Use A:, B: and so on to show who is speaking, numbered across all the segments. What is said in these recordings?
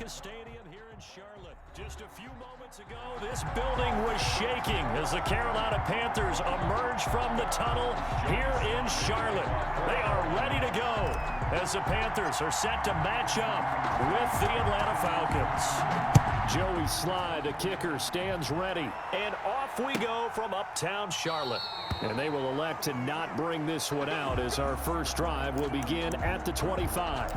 A: Stadium here in Charlotte. Just a few moments ago, this building was shaking as the Carolina Panthers emerged from the tunnel here in Charlotte. They are ready to go as the Panthers are set to match up with the Atlanta Falcons. Joey Slye, the kicker, stands ready. And off we go from uptown Charlotte. And they will elect to not bring this one out as our first drive will begin at the 25.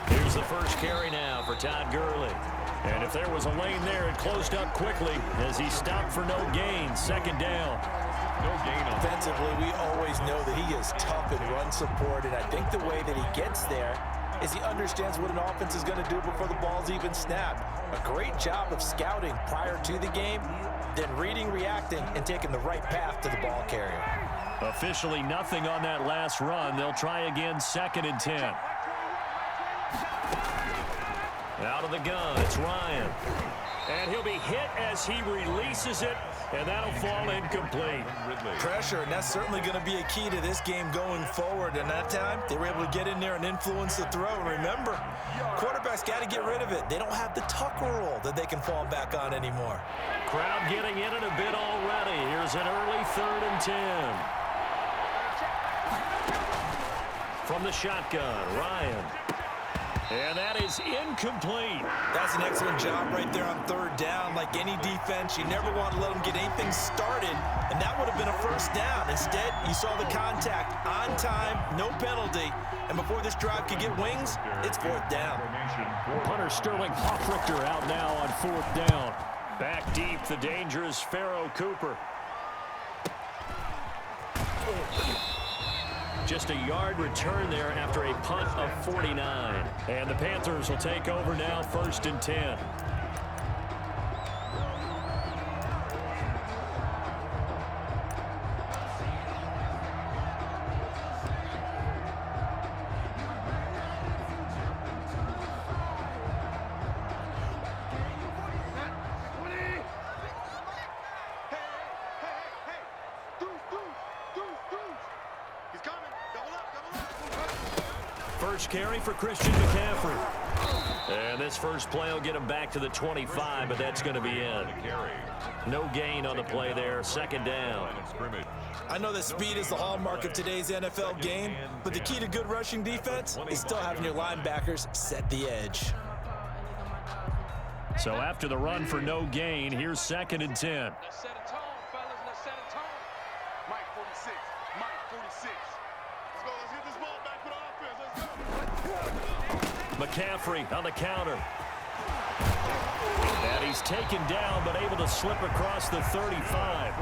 A: Here's the first carry now for Todd Gurley. And if there was a lane there, it closed up quickly as he stopped for no gain. Second down.
B: No gain. Offensively, we always know that he is tough in run support, and I think the way that he gets there is he understands what an offense is going to do before the ball's even snapped. A great job of scouting prior to the game, then reading, reacting, and taking the right path to the ball carrier.
A: Officially nothing on that last run. They'll try again, 2nd and 10. Out of the gun, it's Ryan. And he'll be hit as he releases it, and that'll fall incomplete.
B: Pressure, and that's certainly going to be a key to this game going forward. And that time, they were able to get in there and influence the throw. And remember, quarterbacks got to get rid of it. They don't have the tucker roll that they can fall back on anymore.
A: Crowd getting in it a bit already. Here's an early 3rd and 10. From the shotgun, Ryan. And that is incomplete.
B: That's an excellent job right there on 3rd down. Like any defense, you never want to let them get anything started, and that would have been a first down. Instead, you saw the contact on time, no penalty, and before this drive could get wings, it's 4th down.
A: Punter Sterling Hoffrichter out now on 4th down. Back deep, the dangerous Pharaoh Cooper. Just a yard return there after a punt of 49. And the Panthers will take over now, 1st and 10. First carry for Christian McCaffrey. And this first play will get him back to the 25, but that's going to be it. No gain on the play there. 2nd down.
B: I know that speed is the hallmark of today's NFL game, but the key to good rushing defense is still having your linebackers set the edge.
A: So after the run for no gain, here's 2nd and 10.
C: Let's set a tone, fellas. Let's set a tone. Mike 46. Mike 46. Let's go. Let's get this ball back for the offense. Let's go.
A: McCaffrey on the counter. And he's taken down, but able to slip across the 35.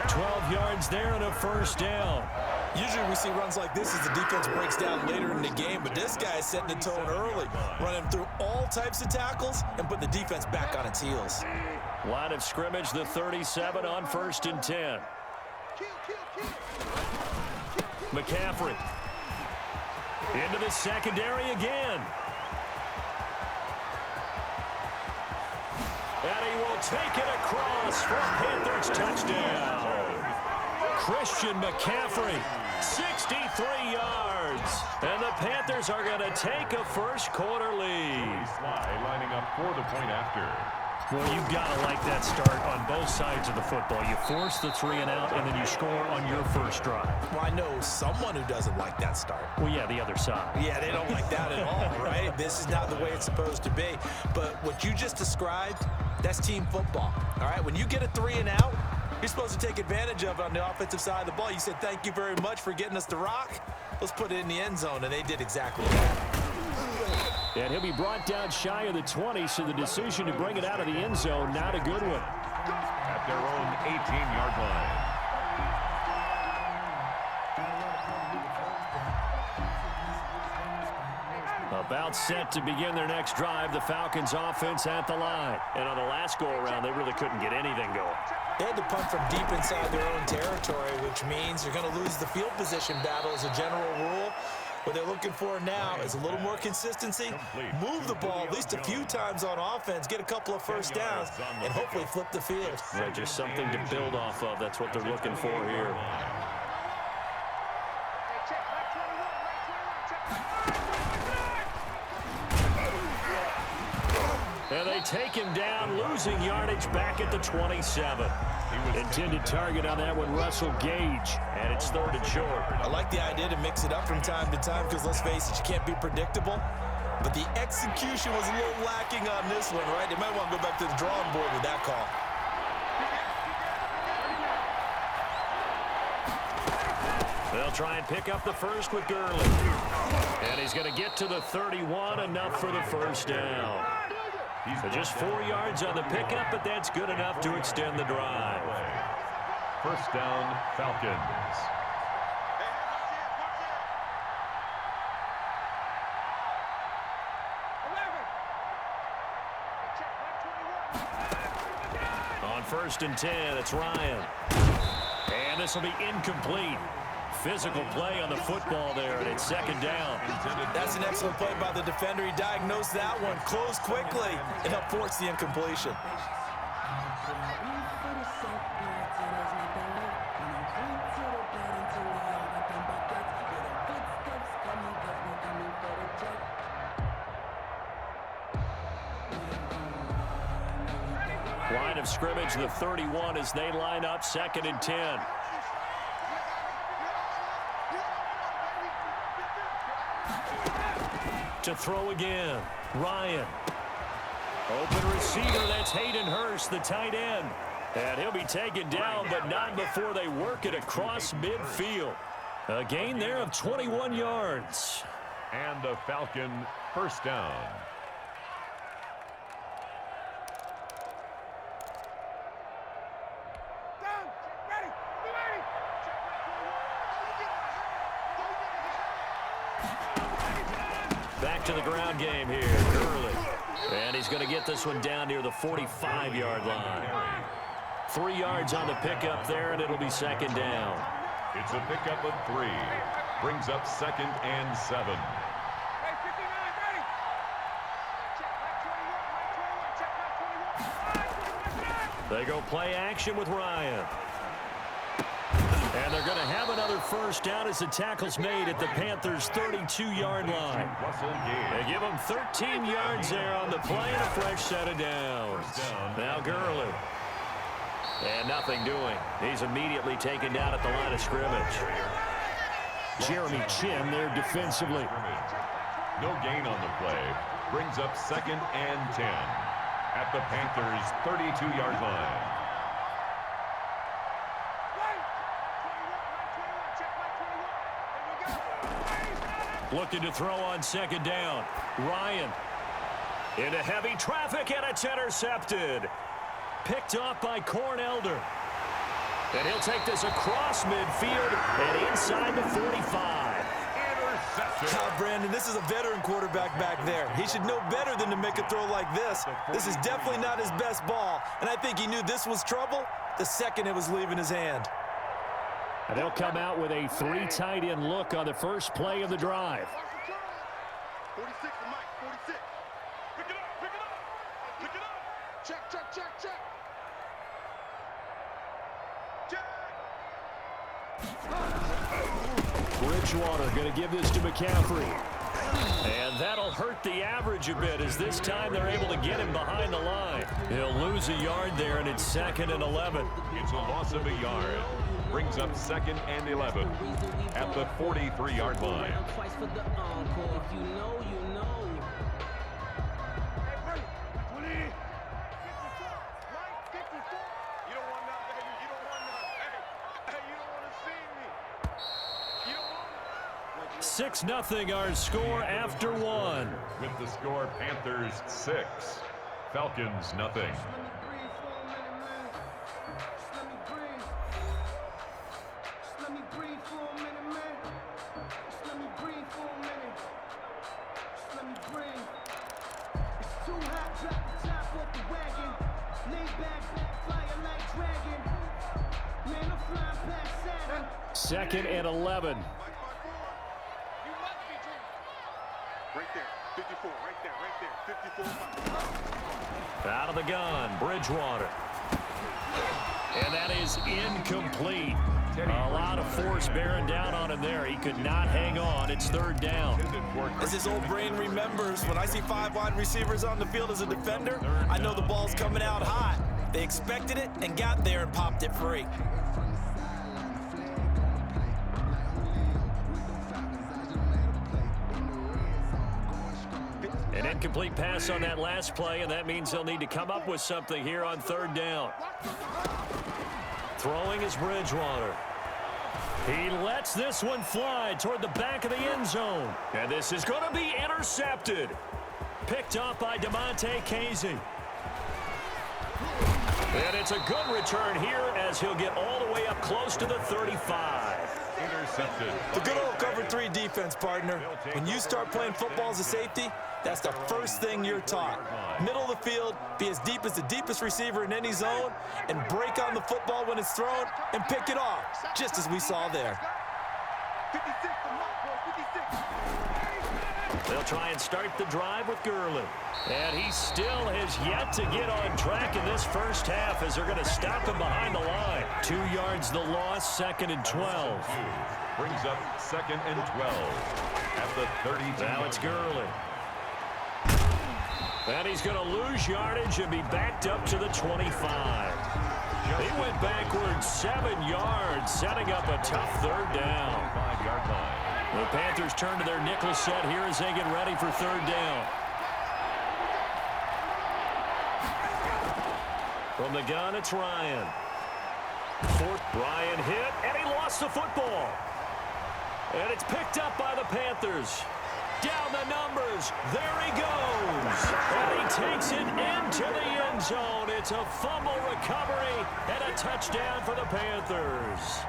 A: 12 yards there and a first down.
B: Usually we see runs like this as the defense breaks down later in the game, but this guy is setting the tone early, running through all types of tackles and put the defense back on its heels.
A: Line of scrimmage, the 37 on 1st and 10. McCaffrey. Into the secondary again. And he will take it across for a Panthers touchdown. Christian McCaffrey, 63 yards. And the Panthers are going to take a first quarter lead.
D: Slye lining up for the point after.
A: Well, you've got to like that start on both sides of the football. You force the 3 and out, and then you score on your first drive.
B: Well, I know someone who doesn't like that start.
A: Well, yeah, the other side.
B: Yeah, they don't like that at all, right? This is not the way it's supposed to be. But what you just described, that's team football, all right? When you get a 3 and out, you're supposed to take advantage of it on the offensive side of the ball. You said, thank you very much for getting us the rock. Let's put it in the end zone, and they did exactly that.
A: And he'll be brought down shy of the 20, so the decision to bring it out of the end zone, not a good one.
D: At their own 18-yard line.
A: About set to begin their next drive, the Falcons offense at the line. And on the last go-around, they really couldn't get anything going.
B: They had to punt from deep inside their own territory, which means you're going to lose the field position battle as a general rule. What they're looking for now is a little more consistency, move the ball at least a few times on offense, get a couple of first downs, and hopefully flip the field.
A: Yeah, just something to build off of. That's what they're looking for here. And they take him down, losing yardage back at the 27. Intended target on that one, Russell Gage, and it's 3rd and short.
B: I like the idea to mix it up from time to time because, let's face it, you can't be predictable. But the execution was a little lacking on this one, right? They might want to go back to the drawing board with that call.
A: They'll try and pick up the first with Gurley. And he's going to get to the 31, enough for the first down. So just 4 yards on the pickup, but that's good enough to extend the drive.
D: First down, Falcons.
A: On 1st and 10, it's Ryan. And this will be incomplete. Physical play on the football there, and it's 2nd down.
B: That's an excellent play by the defender. He diagnosed that one, closed quickly, and helped force the incompletion.
A: Line of scrimmage, the 31, as they line up 2nd and 10. To throw again, Ryan. Open receiver, that's Hayden Hurst, the tight end. And he'll be taken down, but not before they work it across midfield. A gain there of 21 yards.
D: And a Falcon first down.
A: Back to the ground game here, Gurley. And he's going to get this one down near the 45-yard line. 3 yards on the pickup there, and it'll be 2nd down.
D: It's a pickup of 3. Brings up 2nd and 7.
A: They go play action with Ryan. And they're going to have another first down as the tackle's made at the Panthers' 32-yard line. They give them 13 yards there on the play and a fresh set of downs. Now Gurley. And nothing doing. He's immediately taken down at the line of scrimmage. Jeremy Chin there defensively.
D: No gain on the play. Brings up 2nd and 10 at the Panthers' 32-yard line.
A: Looking to throw on 2nd down. Ryan into heavy traffic, and it's intercepted. Picked off by Corn Elder. And he'll take this across midfield and inside the 45.
D: Interception.
B: Brandon, this is a veteran quarterback back there. He should know better than to make a throw like this. This is definitely not his best ball, and I think he knew this was trouble the second it was leaving his hand.
A: And they'll come out with a 3 tight end look on the first play of the drive.
C: 46 to Mike, 46. Pick it up, pick it up, pick it up. Check, check, check, check. Check.
A: Bridgewater going to give this to McCaffrey. And that'll hurt the average a bit, as this time they're able to get him behind the line. He'll lose a yard there, and it's 2nd and 11.
D: It's a loss of a yard. Brings up 2nd and 11 at the 43-yard line.
C: You don't want none, baby. You don't want none. Hey, you don't want to see me. You don't want
A: 6-0 our score after 1.
D: With the score, Panthers 6, Falcons nothing.
E: Too hot, drop the top off the wagon. Lay back, fire like dragon.
A: 2nd and 11.
C: Right there, 54, right there, 54.
A: Out of the gun, Bridgewater. And that is incomplete. A lot of force bearing down on him there. He could not hang on. It's 3rd down.
B: As his old brain remembers, when I see 5 wide receivers on the field as a defender, I know the ball's coming out hot. They expected it and got there and popped it free.
A: An incomplete pass on that last play, and that means they'll need to come up with something here on 3rd down. Throwing is Bridgewater. He lets this one fly toward the back of the end zone. And this is going to be intercepted. Picked up by DeMonte Casey. And it's a good return here as he'll get all the way up close to the 35.
D: Intercepted.
B: The good old cover 3 defense, partner. When you start playing football as a safety, that's the first thing you're taught. Middle of the field, be as deep as the deepest receiver in any zone, and break on the football when it's thrown and pick it off, just as we saw there.
C: 56 to Mark, 56.
A: They'll try and start the drive with Gurley. And he still has yet to get on track in this first half as they're going to stop him behind the line. 2 yards the loss, 2nd and 12.
D: Brings up 2nd and 12 at the 32.
A: Now it's Gurley. And he's going to lose yardage and be backed up to the 25. He went backwards 7 yards, setting up a tough 3rd down.
D: 5-yard line.
A: The Panthers turn to their nickel set here as they get ready for 3rd down. From the gun, it's Ryan. Ryan hit, and he lost the football. And it's picked up by the Panthers. Down the numbers. There he goes. And he takes it into the end zone. It's a fumble recovery and a touchdown for the Panthers.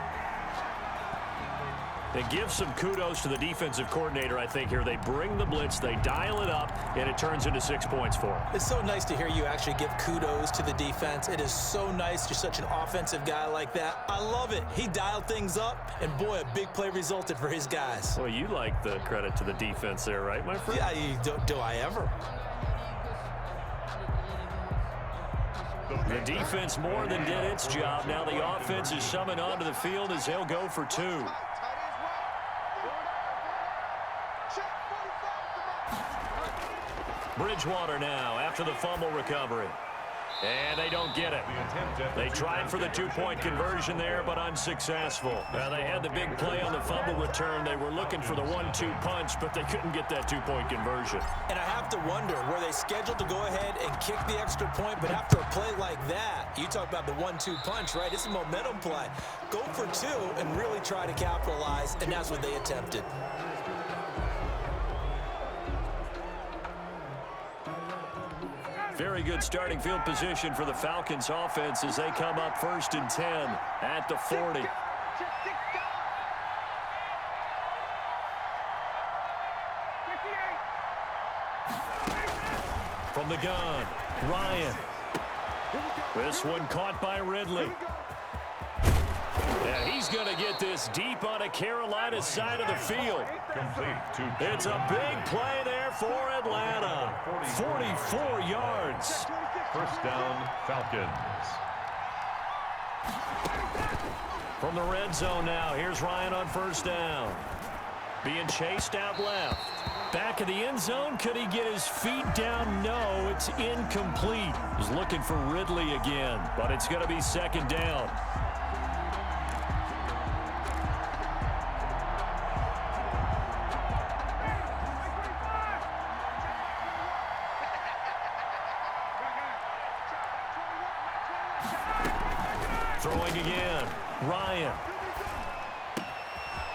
A: They give some kudos to the defensive coordinator, I think, here. They bring the blitz, they dial it up, and it turns into 6 points for them.
B: It's so nice to hear you actually give kudos to the defense. It is so nice. You're such an offensive guy like that. I love it. He dialed things up, and boy, a big play resulted for his guys.
A: Well, you like the credit to the defense there, right, my friend?
B: Yeah, do I ever?
A: The defense more than did its job. Now the offense is summoned onto the field as they'll go for 2. Bridgewater now after the fumble recovery. And they don't get it. They tried for the 2-point conversion there, but unsuccessful. Now, they had the big play on the fumble return. They were looking for the 1-2 punch, but they couldn't get that 2-point conversion.
B: And I have to wonder, were they scheduled to go ahead and kick the extra point, but after a play like that, you talk about the 1-2 punch, right? It's a momentum play. Go for 2 and really try to capitalize, and that's what they attempted.
A: Very good starting field position for the Falcons offense as they come up 1st and 10 at the 40. From the gun, Ryan. This one caught by Ridley. And he's going to get this deep on a Carolina side of the field. It's a big play there for Atlanta. 44 yards.
D: 1st down, Falcons.
A: From the red zone now, here's Ryan on 1st down. Being chased out left. Back of the end zone, could he get his feet down? No, it's incomplete. He's looking for Ridley again, but it's going to be 2nd down. Throwing again, Ryan.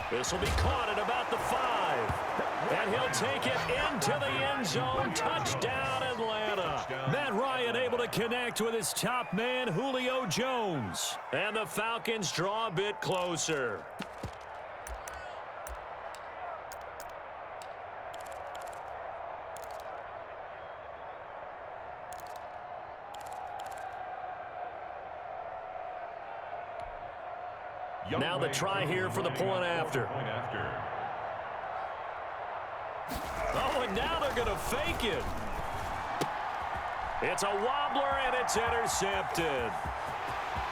A: This will be caught at about the 5. And he'll take it into the end zone. Touchdown, Atlanta. Matt Ryan able to connect with his top man, Julio Jones. And the Falcons draw a bit closer. Now the try here for the point after. Oh, and now they're going to fake it. It's a wobbler, and it's intercepted.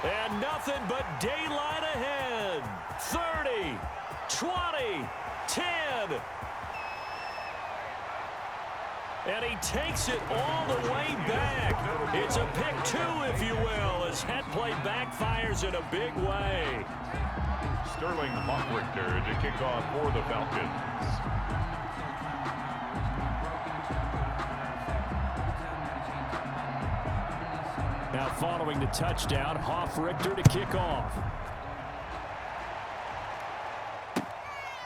A: And nothing but daylight ahead. 30, 20, 10. And he takes it all the way back. It's a pick two, if you will, as that play backfires in a big way.
D: Sterling Hawk-Richter to kick off for the Falcons.
A: Now following the touchdown, Hawk-Richter to kick off.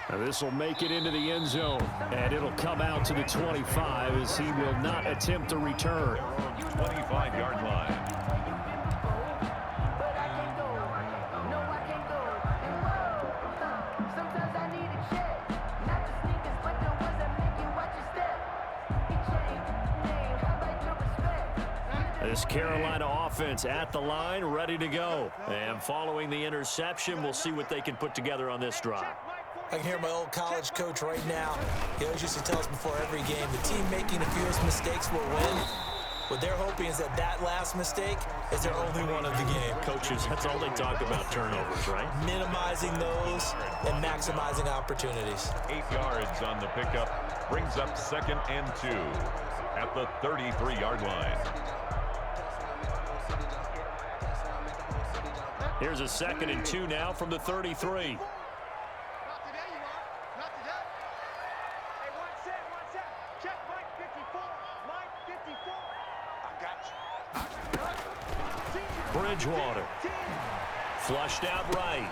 A: Now this will make it into the end zone, and it'll come out to the 25 as he will not attempt to return.
D: 25-yard line.
A: This Carolina offense at the line, ready to go. And following the interception, we'll see what they can put together on this drive.
B: I can hear my old college coach right now. He always used to tell us before every game, the team making the fewest mistakes will win. What they're hoping is that last mistake is their only one of the game.
A: Coaches, that's all they talk about, turnovers, right?
B: Minimizing those and maximizing opportunities.
D: 8 yards on the pickup. Brings up 2nd and 2 at the 33-yard line.
A: Here's a 2nd and 2 now from the 33. Bridgewater. Flushed out right.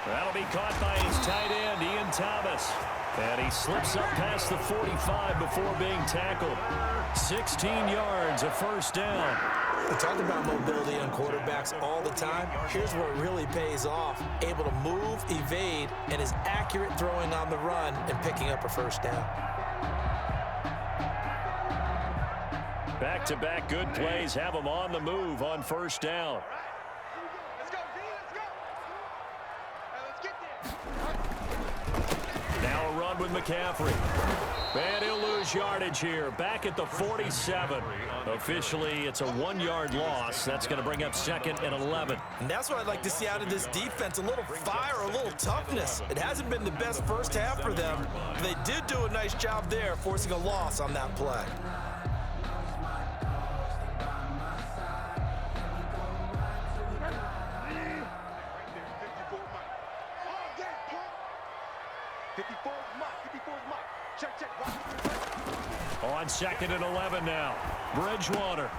A: That'll be caught by his tight end, Ian Thomas. And he slips up past the 45 before being tackled. 16 yards, a first down.
B: We talk about mobility on quarterbacks all the time. Here's where it really pays off. Able to move, evade, and is accurate throwing on the run and picking up a first down.
A: Back-to-back good plays have him on the move on first down.
C: Let's go, D, let's go. Let's get there.
A: Now a run with McCaffrey. And he'll lose yardage here. Back at the 47. Officially, it's a 1-yard loss. That's going to bring up 2nd and 11.
B: And that's what I'd like to see out of this defense. A little fire, a little toughness. It hasn't been the best first half for them. But they did do a nice job there, forcing a loss on that play.
A: On 2nd and 11 now. Bridgewater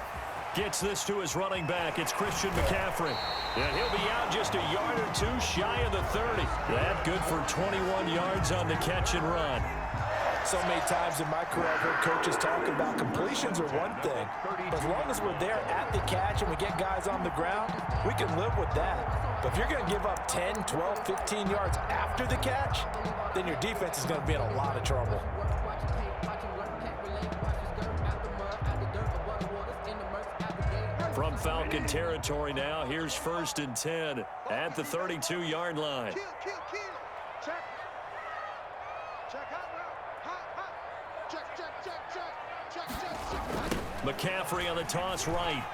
A: gets this to his running back. It's Christian McCaffrey. And he'll be out just a yard or two shy of the 30. That good for 21 yards on the catch and run.
B: So many times in my career, I've heard coaches talking about completions are one thing. But as long as we're there at the catch and we get guys on the ground, we can live with that. But if you're going to give up 10, 12, 15 yards after the catch, then your defense is going to be in a lot of trouble.
A: From Falcon territory now, here's 1st and 10 at the 32-yard line. McCaffrey on the toss right.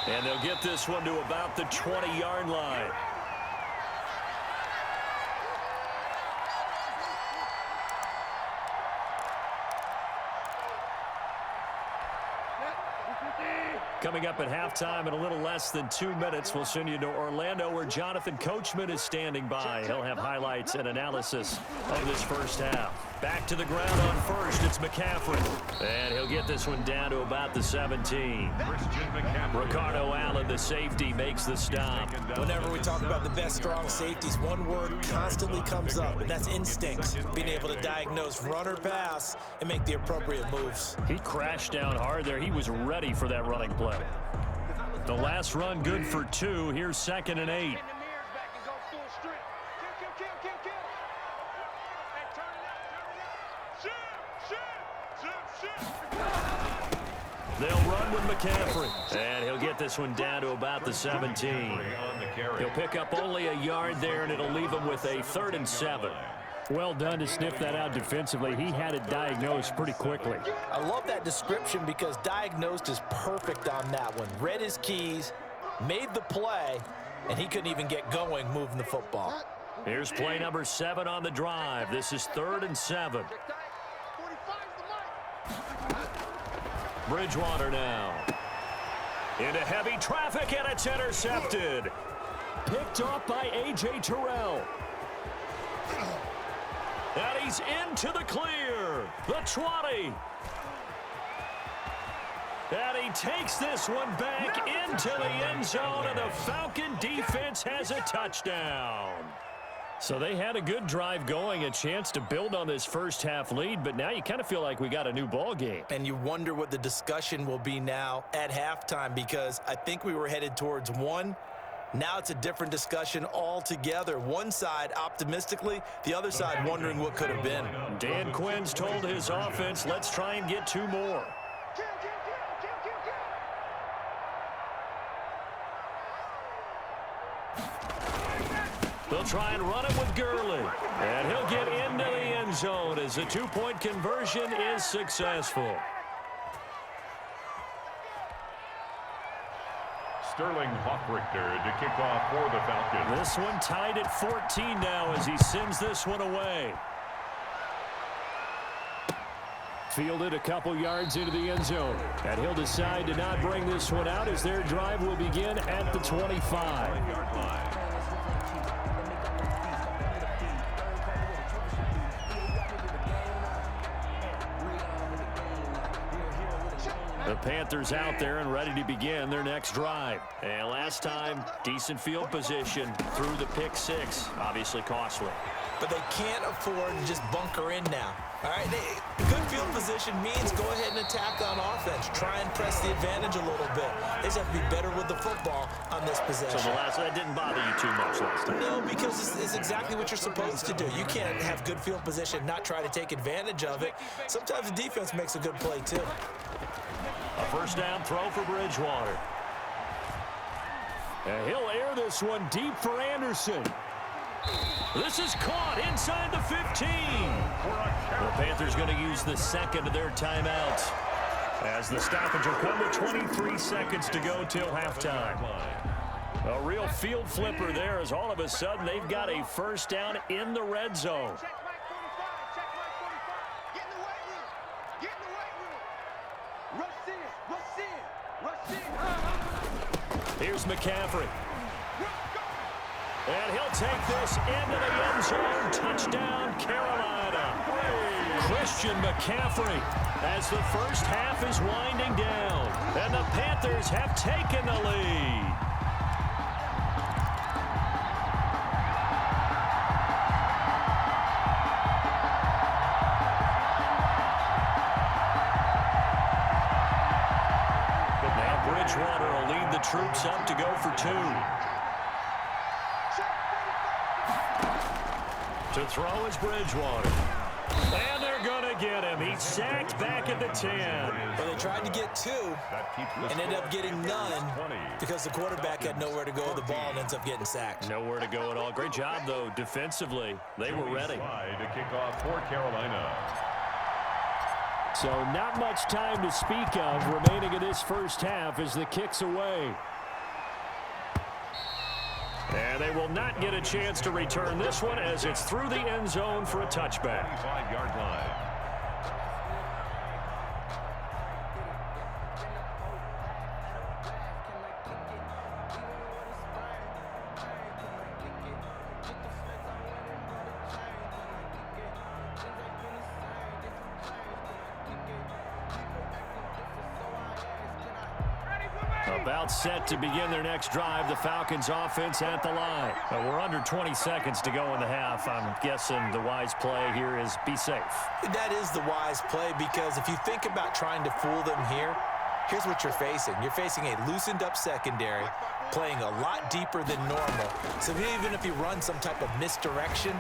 A: And they'll get this one to about the 20-yard line. Coming up at halftime in a little less than 2 minutes, we'll send you to Orlando where Jonathan Coachman is standing by. He'll have highlights and analysis of this first half. Back to the ground on first, it's McCaffrey. And he'll get this one down to about the 17. Ricardo Allen, the safety, makes the stop.
B: Whenever we talk about the best strong safeties, one word constantly comes up, and that's instincts. Being able to diagnose run or pass and make the appropriate moves.
A: He crashed down hard there. He was ready for that running play. The last run good for 2. Here's 2nd and 8. They'll run with McCaffrey. And he'll get this one down to about the 17. He'll pick up only a yard there, and it'll leave him with a 3rd and 7.
E: Well done to sniff that out defensively. He had it diagnosed pretty quickly.
B: I love that description because diagnosed is perfect on that one. Read his keys, made the play, and he couldn't even get going moving the football.
A: Here's play number 7 on the drive. This is 3rd and 7. Bridgewater now. Into heavy traffic, and it's intercepted. Picked off by A.J. Terrell. And he's into the clear. The 20. And he takes this one back into the end zone, and the Falcon defense has a touchdown. So they had a good drive going, a chance to build on this first half lead, but now you kind of feel like we got a new ball game.
B: And you wonder what the discussion will be now at halftime, because I think we were headed towards one. Now it's a different discussion altogether. One side optimistically, the other side wondering what could have been.
A: Dan Quinn's told his offense, let's try and get 2 more. They'll try and run it with Gurley. And he'll get into the end zone as the 2-point conversion is successful.
D: Sterling Hoffrichter to kick off for the Falcons.
A: This one tied at 14 now as he sends this one away.
E: Fielded a couple yards into the end zone. And he'll decide to not bring this one out as their drive will begin at the 25.
A: The Panthers out there and ready to begin their next drive. And last time, decent field position through the pick 6. Obviously costly.
B: But they can't afford to just bunker in now. All right, good field position means go ahead and attack on offense. Try and press the advantage a little bit. They just have to be better with the football on this possession.
A: So that didn't bother you too much last time?
B: No, because it's exactly what you're supposed to do. You can't have good field position, not try to take advantage of it. Sometimes the defense makes a good play too.
A: A first down throw for Bridgewater.
E: And he'll air this one deep for Anderson.
A: This is caught inside the 15. The Panthers going to use the second of their timeouts as the stoppage will come with 23 seconds to go till halftime. A real field flipper there as all of a sudden they've got a first down in the red zone. Here's McCaffrey. And he'll take this into the end zone. Touchdown, Carolina. Christian McCaffrey as the first half is winding down. And the Panthers have taken the lead. Now Bridgewater will lead the troops up to go for 2. To throw is Bridgewater. And they're going to get him. He's sacked back at the 10.
B: Well, they tried to get 2 and ended up getting none because the quarterback had nowhere to go with the ball and ends up getting sacked.
A: Nowhere to go at all. Great job, though, defensively. They were ready.
D: To kick off for Carolina.
E: So not much time to speak of remaining in this first half as the kick's away.
A: And they will not get a chance to return this one as it's through the end zone for a touchback.
D: 25-yard line.
A: About set to begin their next drive, the Falcons offense at the line. We're under 20 seconds to go in the half. I'm guessing the wise play here is be safe.
B: That is the wise play because if you think about trying to fool them here, here's what you're facing. You're facing a loosened up secondary, playing a lot deeper than normal. So even if you run some type of misdirection,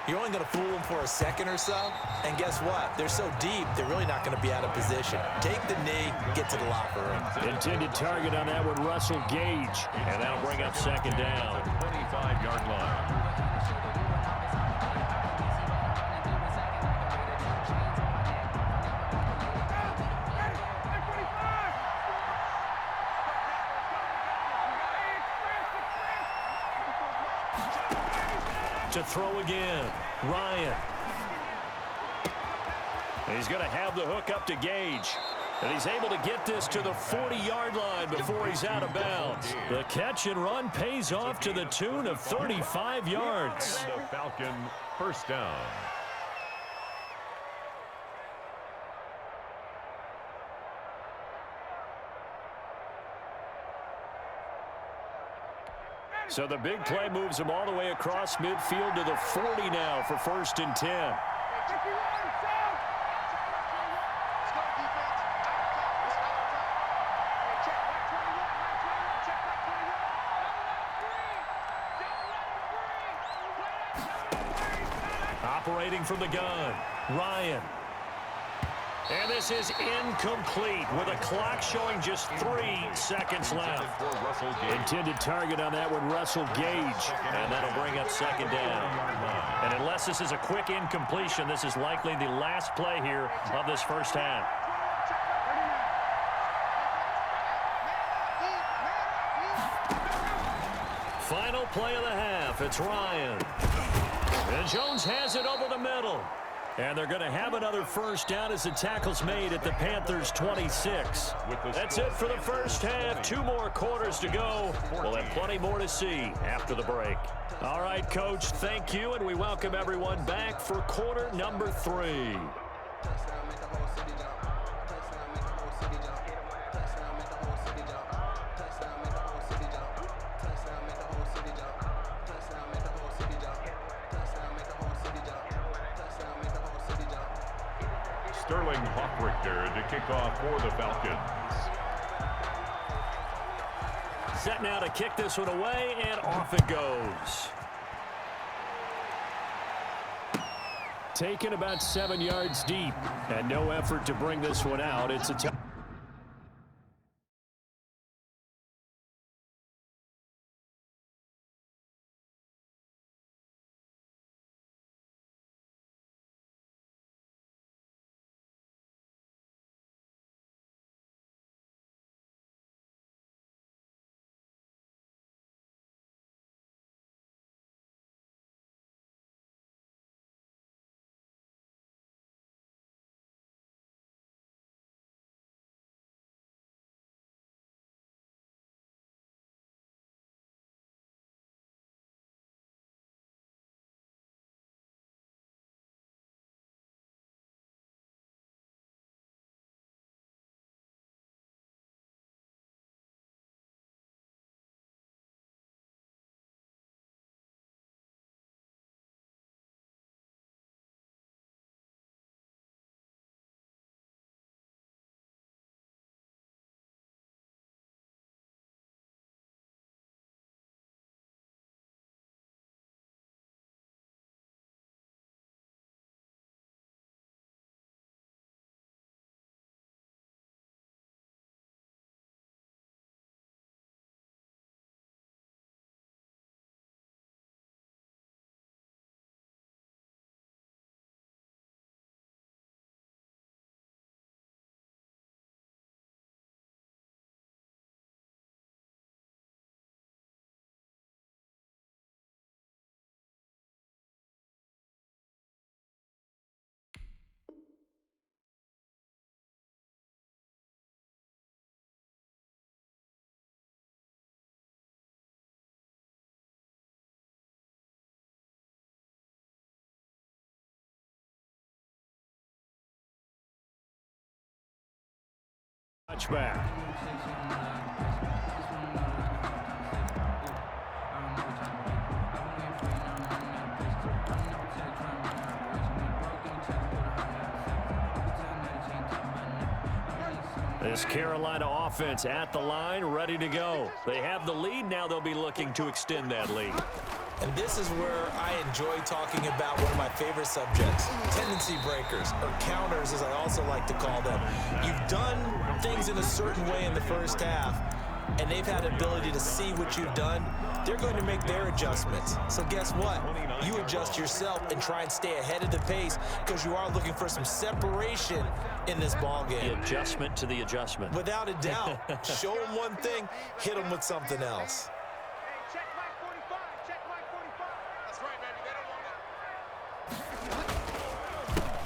B: You're only going to fool them for a second or so, and guess what? They're so deep, they're really not going to be out of position. Take the knee, get to the locker room.
E: Intended target on that one, Russell Gage, and that'll bring up second down.
D: 25-yard line.
A: To throw again, Ryan. He's going to have the hook up to Gage. And he's able to get this to the 40-yard line before he's out of bounds. The catch and run pays off to the tune of 35 yards.
D: And the Falcon first down.
A: So the big play moves him all the way across midfield to the 40 now for 1st and 10. Operating from the gun, Ryan. And this is incomplete with a clock showing just 3 seconds left.
E: Intended target on that one, Russell Gage.
A: And that'll bring up second down. And unless this is a quick incompletion, this is likely the last play here of this first half. Final play of the half. It's Ryan. And Jones has it over the middle. And they're going to have another first down as the tackle's made at the Panthers' 26. That's it for the first half. 2 more quarters to go. We'll have plenty more to see after the break. All right, Coach, thank you, and we welcome everyone back for quarter number 3.
D: Sterling Hoffrichter to kick off for the Falcons.
A: Set now to kick this one away, and off it goes.
E: Taken about 7 yards deep, and no effort to bring this one out. It's a touchback.
A: This Carolina offense at the line, ready to go. They have the lead. Now they'll be looking to extend that lead.
B: And this is where I enjoy talking about one of my favorite subjects, tendency breakers, or counters as I also like to call them. You've done things in a certain way in the first half, and they've had the ability to see what you've done. They're going to make their adjustments. So guess what? You adjust yourself and try and stay ahead of the pace because you are looking for some separation in this ball game.
A: The adjustment to the adjustment.
B: Without a doubt. Show them one thing, hit them with something else.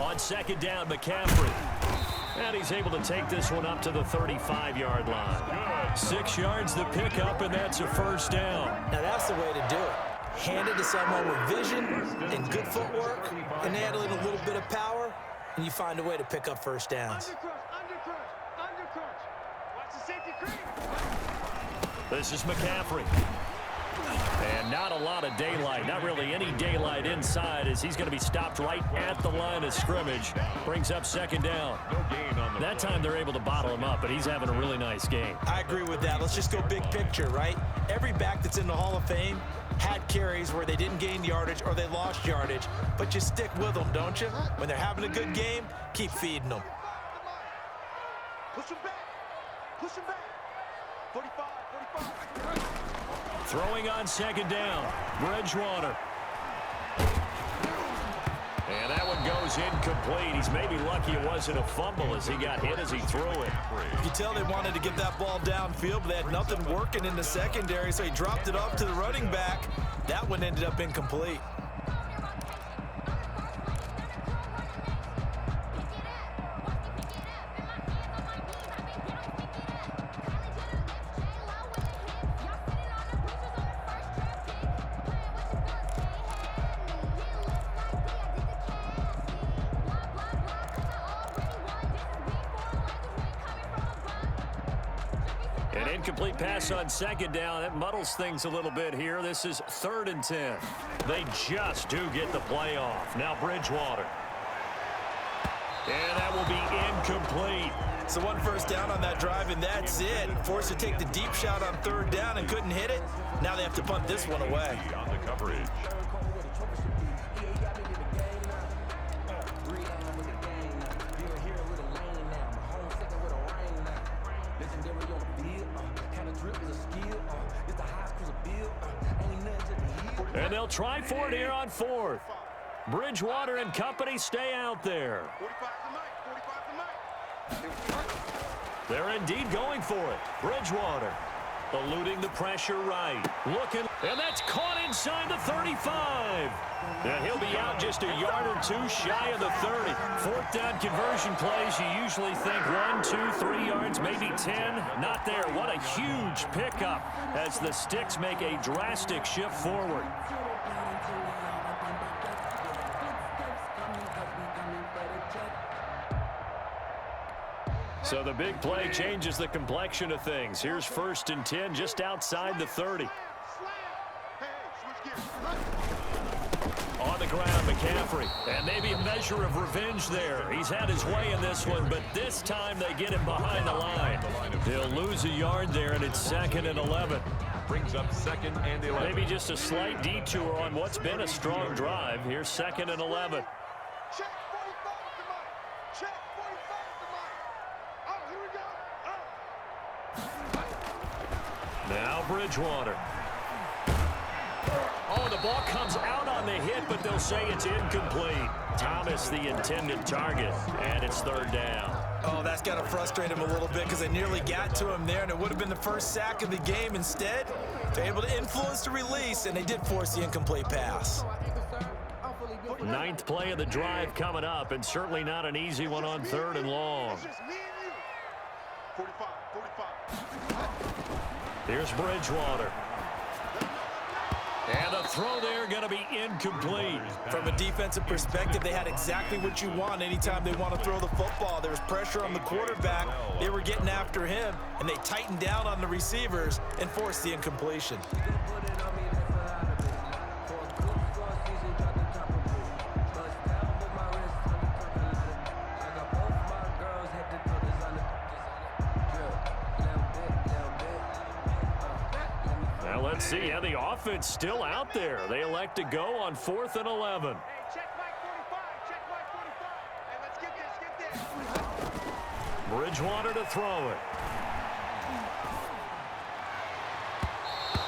A: On second down, McCaffrey. And he's able to take this one up to the 35-yard line. 6 yards the pickup, and that's a first down.
B: Now that's the way to do it. Hand it to someone with vision and good footwork, and add a little bit of power, and you find a way to pick up first downs.
A: This is McCaffrey. And not a lot of daylight, not really any daylight inside as he's going to be stopped right at the line of scrimmage. Brings up second down. That time they're able to bottle him up, but he's having a really nice game.
B: I agree with that. Let's just go big picture, right? Every back that's in the Hall of Fame had carries where they didn't gain yardage or they lost yardage, but you stick with them, don't you? When they're having a good game, keep feeding them.
C: Push him back. Push him back. 45, 45.
A: Throwing on second down, Bridgewater. And that one goes incomplete. He's maybe lucky it wasn't a fumble as he got hit as he threw it.
B: You can tell they wanted to get that ball downfield, but they had nothing working in the secondary, so he dropped it off to the running back. That one ended up incomplete.
A: An incomplete pass on second down. That muddles things a little bit here. This is 3rd and 10. They just do get the play off. Now Bridgewater. And that will be incomplete.
B: So one first down on that drive, and that's it. Forced to take the deep shot on 3rd down and couldn't hit it. Now they have to punt this one away.
D: On the coverage.
A: And they'll try for it here on 4th. Bridgewater and company stay out there.
C: 45 to Mike.
A: They're indeed going for it. Bridgewater eluding the pressure right. Looking, and that's caught inside the 35. And he'll be out just a yard or two shy of the 30. 4th down conversion plays, you usually think 1, 2, 3 yards, maybe 10. Not there. What a huge pickup as the Sticks make a drastic shift forward. So the big play changes the complexion of things. Here's 1st and 10 just outside the 30. On the ground, McCaffrey. And maybe a measure of revenge there. He's had his way in this one, but this time they get him behind the line. He'll lose a yard there, and it's 2nd and 11.
D: Brings up 2nd and 11.
A: Maybe just a slight detour on what's been a strong drive. Here's 2nd and 11.
C: Check 45 to Mike. Check 45 to Mike. Oh, here we go. Oh.
A: Now Bridgewater. Oh, the ball comes out on the hit, but they'll say it's incomplete. Thomas, the intended target, and it's 3rd down.
B: Oh, that's got to frustrate him a little bit because they nearly got to him there, and it would have been the first sack of the game. Instead, they're able to influence the release, and they did force the incomplete pass.
A: 9th play of the drive coming up, and certainly not an easy one on 3rd and long.
C: It's just me and you. 45, 45.
A: Here's Bridgewater. And the throw there going to be incomplete.
B: From a defensive perspective, they had exactly what you want anytime they want to throw the football. There was pressure on the quarterback. They were getting after him, and they tightened down on the receivers and forced the incompletion.
A: Let's see, the offense still out there. They elect to go on 4th and 11.
C: Hey, check Mike 45. Check Mike 45. Hey, let's get this.
A: Bridgewater to throw it.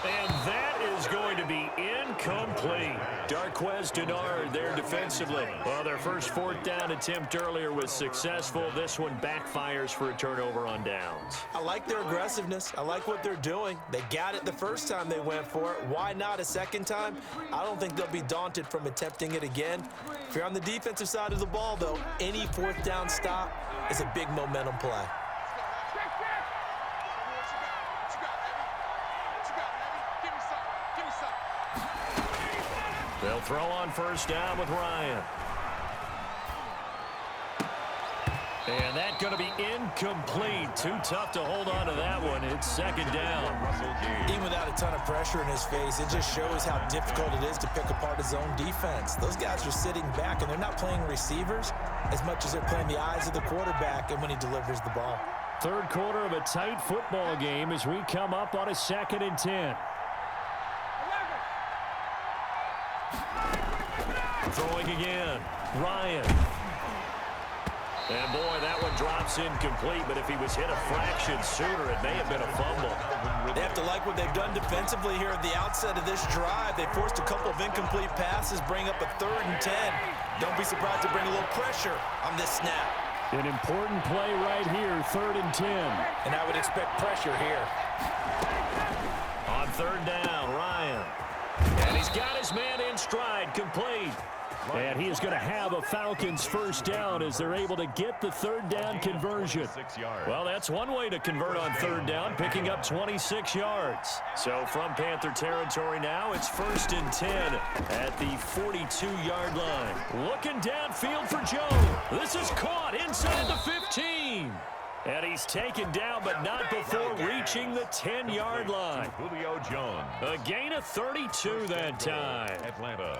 A: And that is going to be incomplete. Darquez Denard there defensively. Well, their first 4th down attempt earlier was successful. This one backfires for a turnover on downs.
B: I like their aggressiveness. I like what they're doing. They got it the first time they went for it. Why not a second time? I don't think they'll be daunted from attempting it again. If you're on the defensive side of the ball, though, any 4th down stop is a big momentum play.
A: They'll throw on 1st down with Ryan. And that's going to be incomplete. Too tough to hold on to that one. It's 2nd down.
B: Even without a ton of pressure in his face, it just shows how difficult it is to pick apart his own defense. Those guys are sitting back, and they're not playing receivers as much as they're playing the eyes of the quarterback and when he delivers the ball.
E: 3rd quarter of a tight football game as we come up on a 2nd and 10.
A: Throwing again. Ryan. And boy, that one drops incomplete, but if he was hit a fraction sooner, it may have been a fumble.
B: They have to like what they've done defensively here at the outset of this drive. They forced a couple of incomplete passes, bring up a 3rd and 10. Don't be surprised to bring a little pressure on this snap.
E: An important play right here, 3rd and 10.
B: And I would expect pressure here.
A: On 3rd down, Ryan. And he's got his man in stride, complete.
E: And he is going to have a Falcons 1st down as they're able to get the 3rd down conversion.
A: Well, that's one way to convert on 3rd down, picking up 26 yards. So from Panther territory now, it's 1st and 10 at the 42-yard line. Looking downfield for Joe. This is caught inside the 15. And he's taken down, but not before reaching the 10-yard line.
D: Julio Jones.
A: A gain of 32 that time.
D: Atlanta.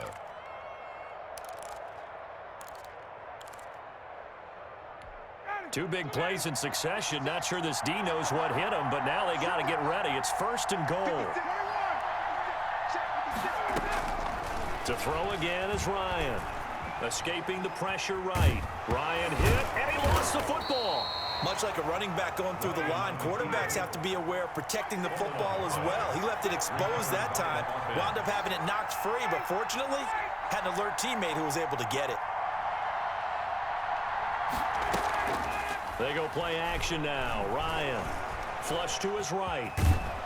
A: Two big plays in succession. Not sure this D knows what hit him, but now they got to get ready. It's 1st and goal. To throw again is Ryan. Escaping the pressure right. Ryan hit, and he lost the football.
B: Much like a running back going through the line, quarterbacks have to be aware of protecting the football as well. He left it exposed that time, wound up having it knocked free, but fortunately, had an alert teammate who was able to get it.
A: They go play action now. Ryan, flush to his right.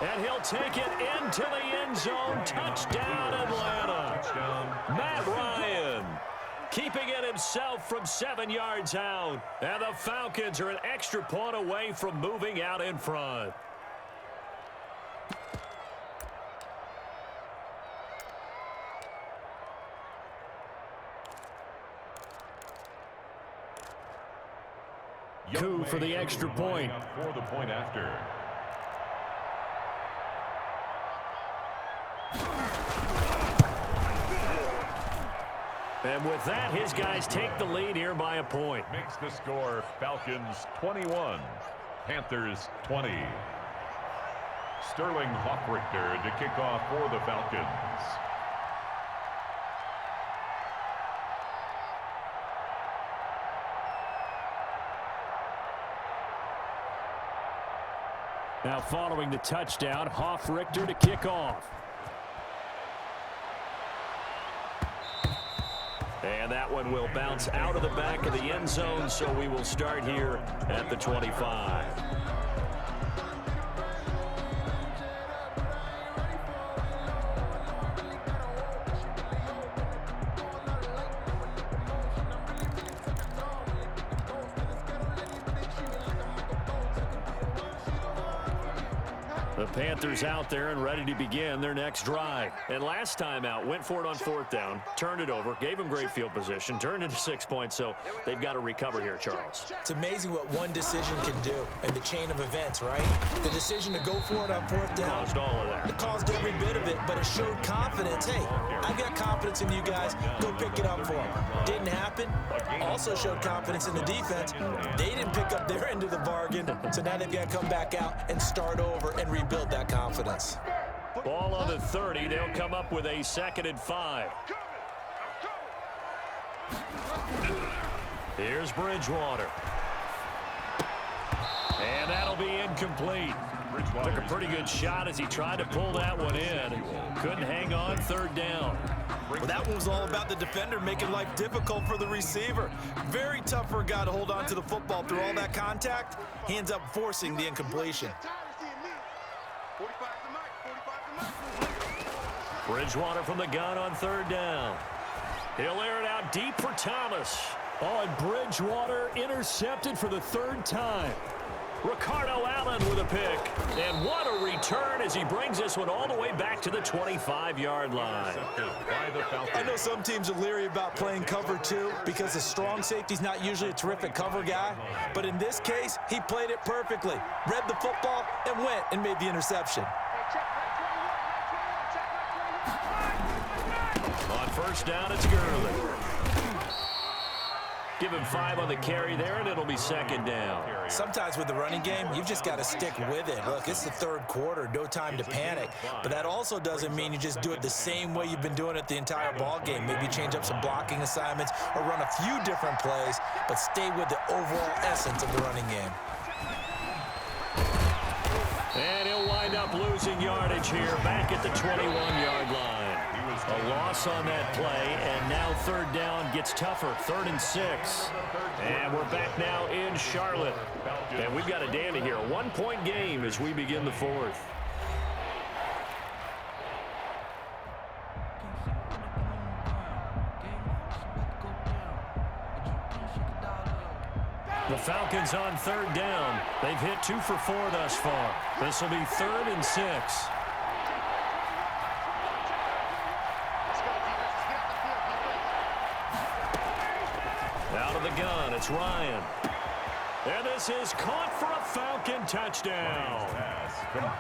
A: And he'll take it into the end zone. Touchdown, Atlanta. Matt Ryan keeping it himself from 7 yards out. And the Falcons are an extra point away from moving out in front.
E: Coup for the extra point.
D: For the point after.
A: And with that, his guys take the lead here by a point.
D: Makes the score Falcons 21, Panthers 20. Sterling Hawkrichter to kick off for the Falcons.
E: Now following the touchdown, Hofrichter to kick off.
A: And that one will bounce out of the back of the end zone, so we will start here at the 25. The Panthers out there and ready to begin their next drive. And last time out, went for it on 4th down, turned it over, gave them great field position, turned into 6 points, so they've got to recover here, Charles.
B: It's amazing what one decision can do in the chain of events, right? The decision to go for it on 4th down.
A: Caused all of that.
B: It caused every bit of it, but it showed confidence. Hey, I've got confidence in you guys. Go pick it up for them. Didn't happen. Also showed confidence in the defense. They didn't pick up their end of the bargain, so now they've got to come back out and start over and rebuild that confidence.
A: Ball on the 30. They'll come up with a 2nd and 5. Here's Bridgewater. And that'll be incomplete. Took a pretty good shot as he tried to pull that one in. Couldn't hang on 3rd down.
B: Well, that one was all about the defender making life difficult for the receiver. Very tough for a guy to hold on to the football through all that contact. He ends up forcing the incompletion.
A: Bridgewater from the gun on 3rd down. He'll air it out deep for Thomas. Oh, and Bridgewater intercepted for the 3rd time. Ricardo Allen with a pick. And what a return as he brings this one all the way back to the 25-yard line.
B: I know some teams are leery about playing cover 2 because the strong safety's not usually a terrific cover guy. But in this case, he played it perfectly. Read the football and went and made the interception.
A: On 1st down, it's Gurley. Give him 5 on the carry there, and it'll be 2nd down.
B: Sometimes with the running game, you've just got to stick with it. Look, it's the 3rd quarter, no time to panic. But that also doesn't mean you just do it the same way you've been doing it the entire ball game. Maybe change up some blocking assignments or run a few different plays, but stay with the overall essence of the running game.
A: And he'll wind up losing yardage here back at the 21-yard line. A loss on that play, and now 3rd down gets tougher. 3rd and 6. And we're back now in Charlotte. And we've got a dandy here. A 1-point game as we begin the 4th. The Falcons on 3rd down. They've hit 2 for 4 thus far. This will be 3rd and 6. Out of the gun, it's Ryan. And this is caught for a Falcon touchdown.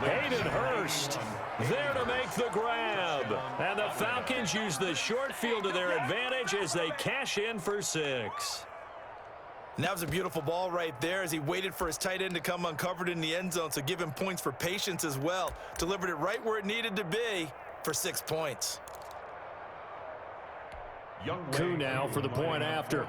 A: Hayden Hurst there to make the grab. And the Falcons use the short field to their advantage as they cash in for 6.
B: And that was a beautiful ball right there as he waited for his tight end to come uncovered in the end zone, so give him points for patience as well. Delivered it right where it needed to be for 6 points.
A: Coup now for the point after.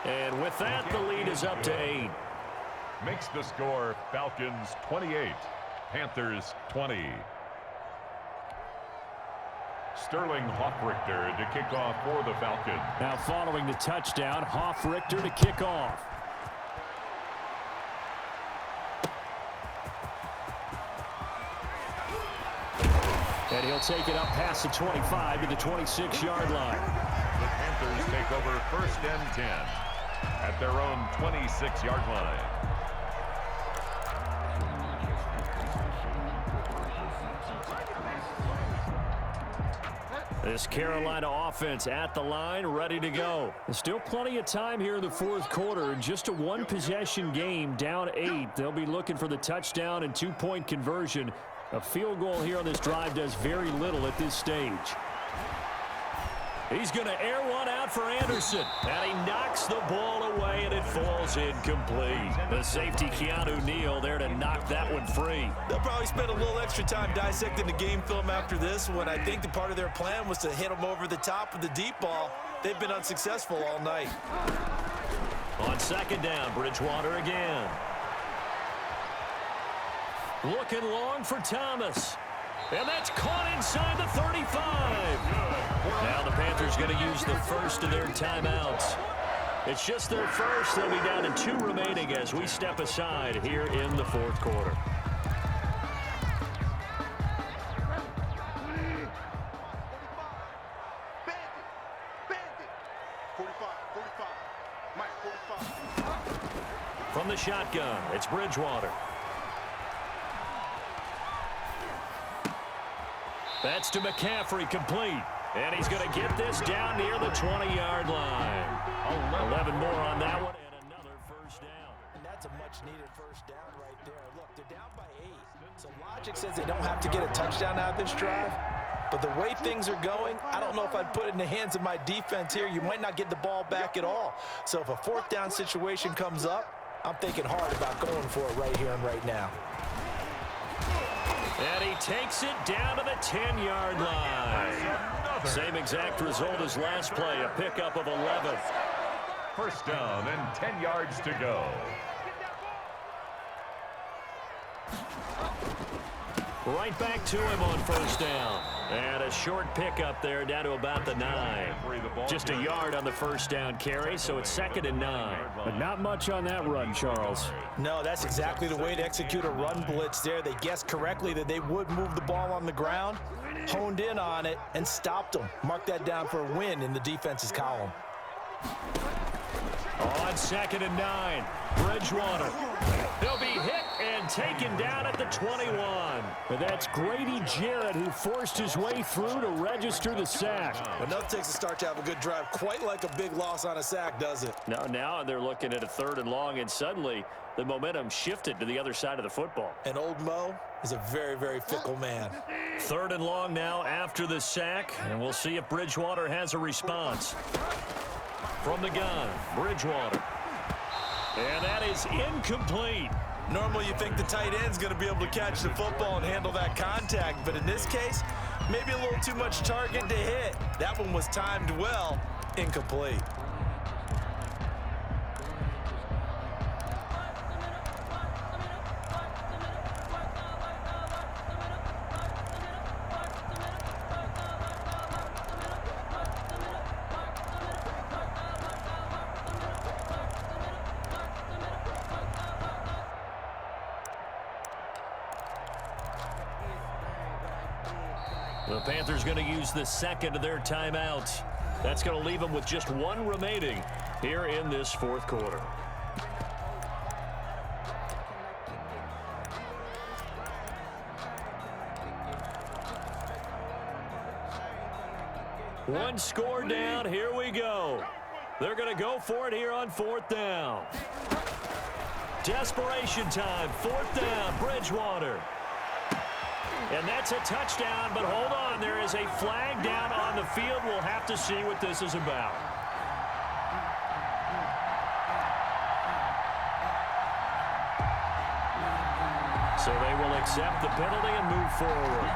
A: And with that, the lead is up to 8.
D: Makes the score Falcons 28, Panthers 20. Sterling Hoffrichter to kick off for the Falcons.
E: Now following the touchdown, Hoffrichter to kick off. And he'll take it up past the 25 to the 26-yard line.
D: The Panthers take over 1st and 10 at their own 26-yard line.
A: This Carolina offense at the line, ready to go. Still plenty of time here in the 4th quarter. Just a 1-possession game, down 8. They'll be looking for the touchdown and 2-point conversion. A field goal here on this drive does very little at this stage. He's going to air one out for Anderson. And he knocks the ball away, and it falls incomplete. The safety, Keanu Neal, there to knock that one free.
B: They'll probably spend a little extra time dissecting the game film after this one. I think the part of their plan was to hit him over the top with the deep ball. They've been unsuccessful all night.
A: On 2nd down, Bridgewater again. Looking long for Thomas. And that's caught inside the 35. Now the Panthers going to use the first of their timeouts. It's just their first. They'll be down to 2 remaining as we step aside here in the 4th quarter. From the shotgun, it's Bridgewater. That's to McCaffrey, complete. And he's going to get this down near the 20-yard line. 11 more on that one, and another first down.
B: And that's a much-needed needed first down right there. Look, they're down by 8. So logic says they don't have to get a touchdown out of this drive. But the way things are going, I don't know if I'd put it in the hands of my defense here. You might not get the ball back at all. So if a fourth down situation comes up, I'm thinking hard about going for it right here and right now.
A: And he takes it down to the 10-yard line. Same exact result as last play, a pickup of 11.
D: First down and 10 yards to go.
A: Right back to him on first down. And a short pickup there down to about the 9. Just a yard on the first down carry, so it's 2nd and 9.
E: But not much on that run, Charles.
B: No, that's exactly the way to execute a run blitz there. They guessed correctly that they would move the ball on the ground, honed in on it, and stopped them. Mark that down for a win in the defense's column.
A: On 2nd and 9, Bridgewater. He'll be hit and taken down at the 21.
E: But that's Grady Jarrett who forced his way through to register the sack.
B: But nothing takes a start to have a good drive quite like a big loss on a sack, does it?
A: Now they're looking at a 3rd and long, and suddenly the momentum shifted to the other side of the football.
B: And old Mo is a very, very fickle man.
A: 3rd and long now after the sack, and we'll see if Bridgewater has a response. From the gun, Bridgewater. And that is incomplete.
B: Normally you think the tight end's going to be able to catch the football and handle that contact, but in this case, maybe a little too much target to hit. That one was timed well, incomplete.
A: The Panthers going to use the 2nd of their timeouts. That's going to leave them with just 1 remaining here in this 4th quarter. One score down. Here we go. They're going to go for it here on 4th down. Desperation time. 4th down. Bridgewater. And that's a touchdown, but hold on. There is a flag down on the field. We'll have to see what this is about. So they will accept the penalty and move forward.